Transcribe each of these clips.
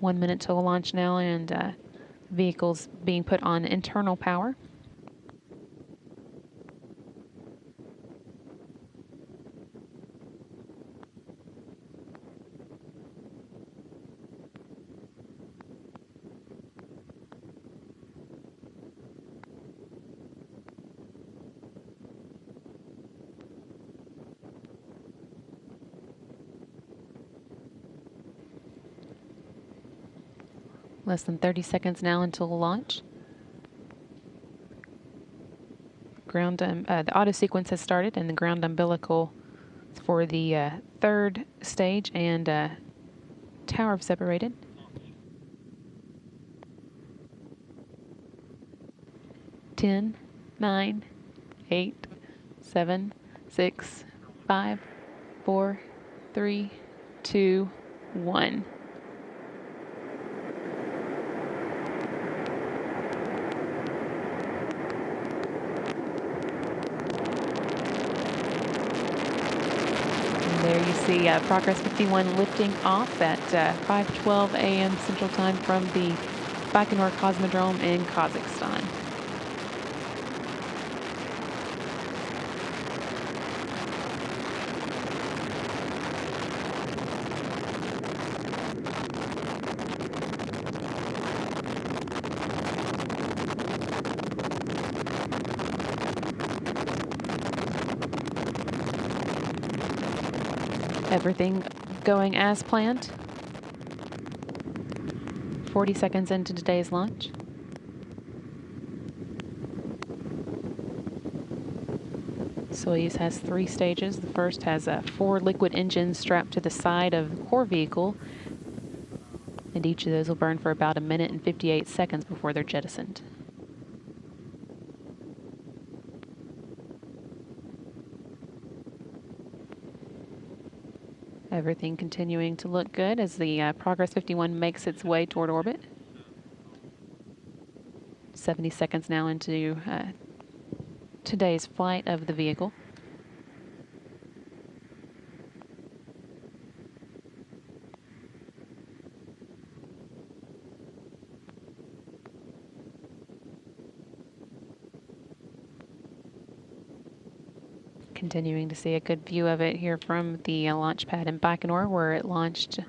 1 minute till launch now, and vehicles being put on internal power. Less than 30 seconds now until launch. The auto sequence has started, and the ground umbilical for the third stage and tower have separated. 10, 9, 8, 7, 6, 5, 4, 3, 2, 1. There you see Progress 51 lifting off at 5:12 a.m. Central Time from the Baikonur Cosmodrome in Kazakhstan. Everything going as planned. 40 seconds into today's launch. Soyuz has 3 stages. The first has 4 liquid engines strapped to the side of the core vehicle, and each of those will burn for about 1 minute and 58 seconds before they're jettisoned. Everything continuing to look good as the Progress 51 makes its way toward orbit. 70 seconds now into today's flight of the vehicle. Continuing to see a good view of it here from the launch pad in Baikonur, where it launched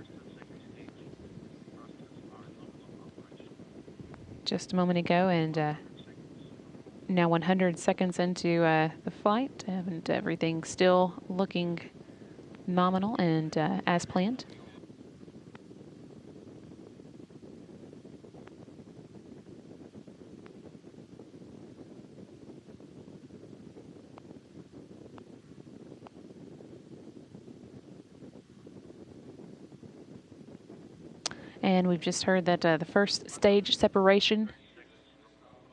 just a moment ago, and now 100 seconds into the flight, and everything still looking nominal and as planned. And we've just heard that the first stage separation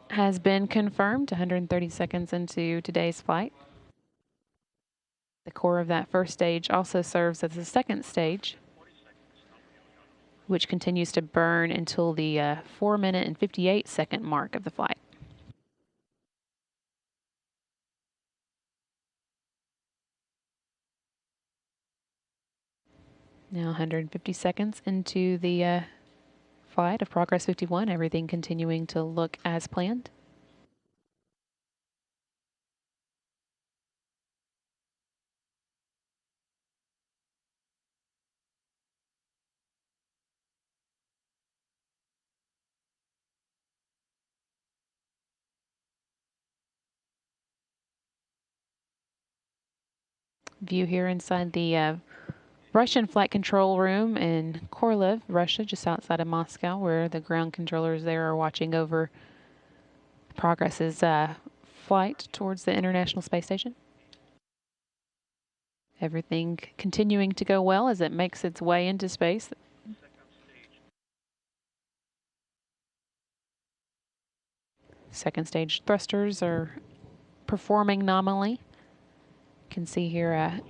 has been confirmed 130 seconds into today's flight. The core of that first stage also serves as the second stage, which continues to burn until the 4 minute and 58 second mark of the flight. Now 150 seconds into the flight of Progress 51, everything continuing to look as planned. View here inside the Russian flight control room in Korolev, Russia, just outside of Moscow, where the ground controllers there are watching over Progress's flight towards the International Space Station. Everything continuing to go well as it makes its way into space. Second stage thrusters are performing nominally. You can see here a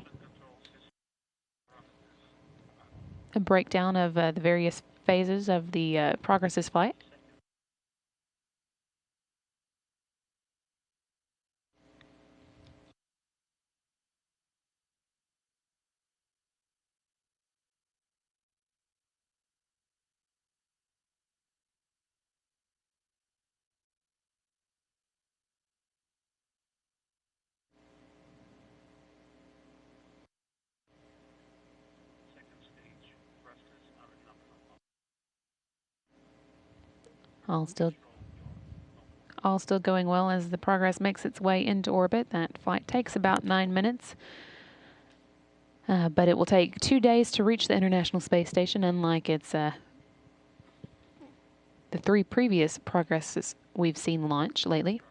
breakdown of the various phases of the Progress's flight. All still going well as the Progress makes its way into orbit. That flight takes about 9 minutes. But it will take 2 days to reach the International Space Station, unlike the 3 previous Progresses we've seen launch lately.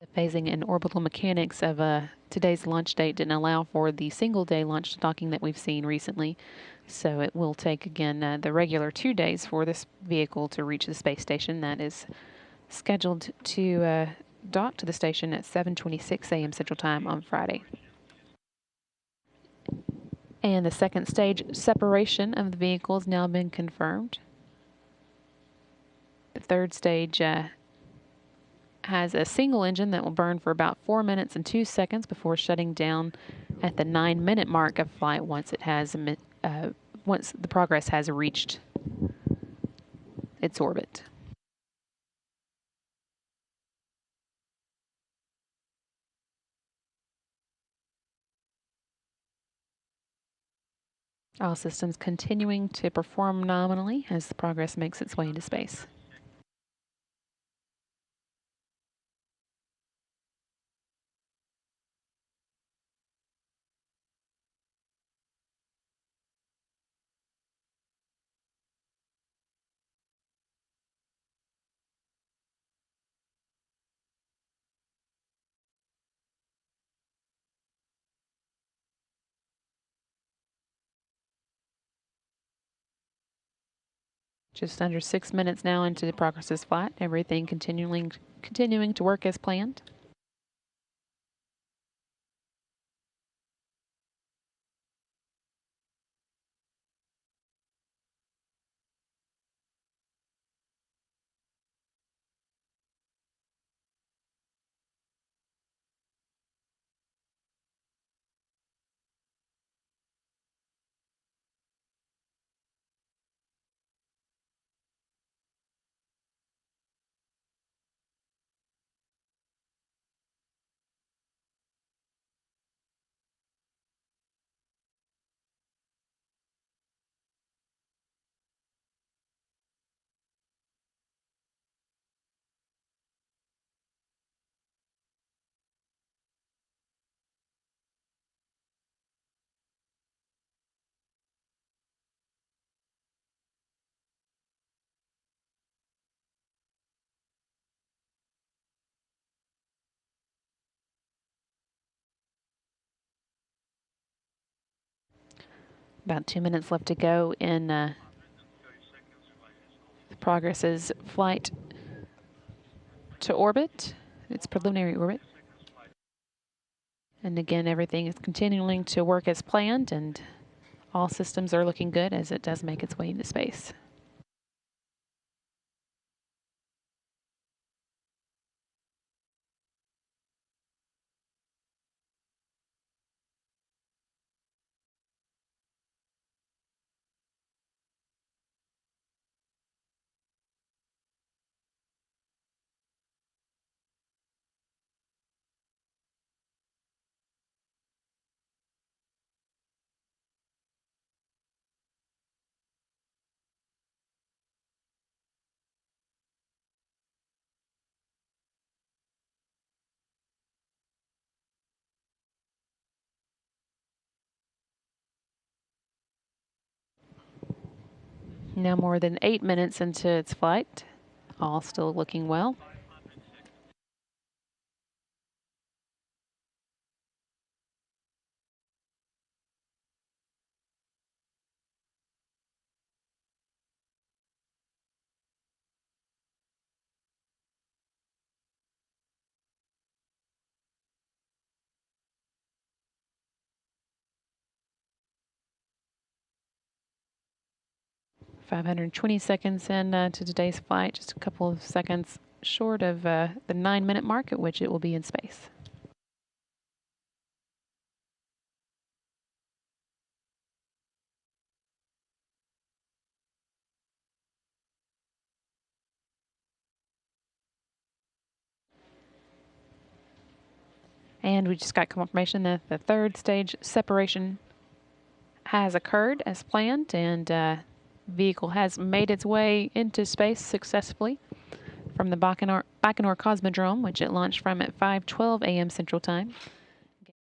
The phasing and orbital mechanics of today's launch date didn't allow for the single-day launch docking that we've seen recently. So it will take, again, the regular 2 days for this vehicle to reach the space station. That is scheduled to dock to the station at 7:26 a.m. Central Time on Friday. And the second stage separation of the vehicle has now been confirmed. The third stage has a single engine that will burn for about 4 minutes and 2 seconds before shutting down at the 9-minute mark of flight once once the Progress has reached its orbit. All systems continuing to perform nominally as the Progress makes its way into space. Just under 6 minutes now into the Progress's flight, everything continuing to work as planned. About 2 minutes left to go in the Progress's flight to orbit, its preliminary orbit. And again, everything is continuing to work as planned, and all systems are looking good as it does make its way into space. Now more than 8 minutes into its flight, all still looking well. $520 into today's flight, just a couple of seconds short of the 9-minute mark at which it will be in space. And we just got confirmation that the third stage separation has occurred as planned, and vehicle has made its way into space successfully from the Baikonur Cosmodrome, which it launched from at 5:12 a.m. Central Time.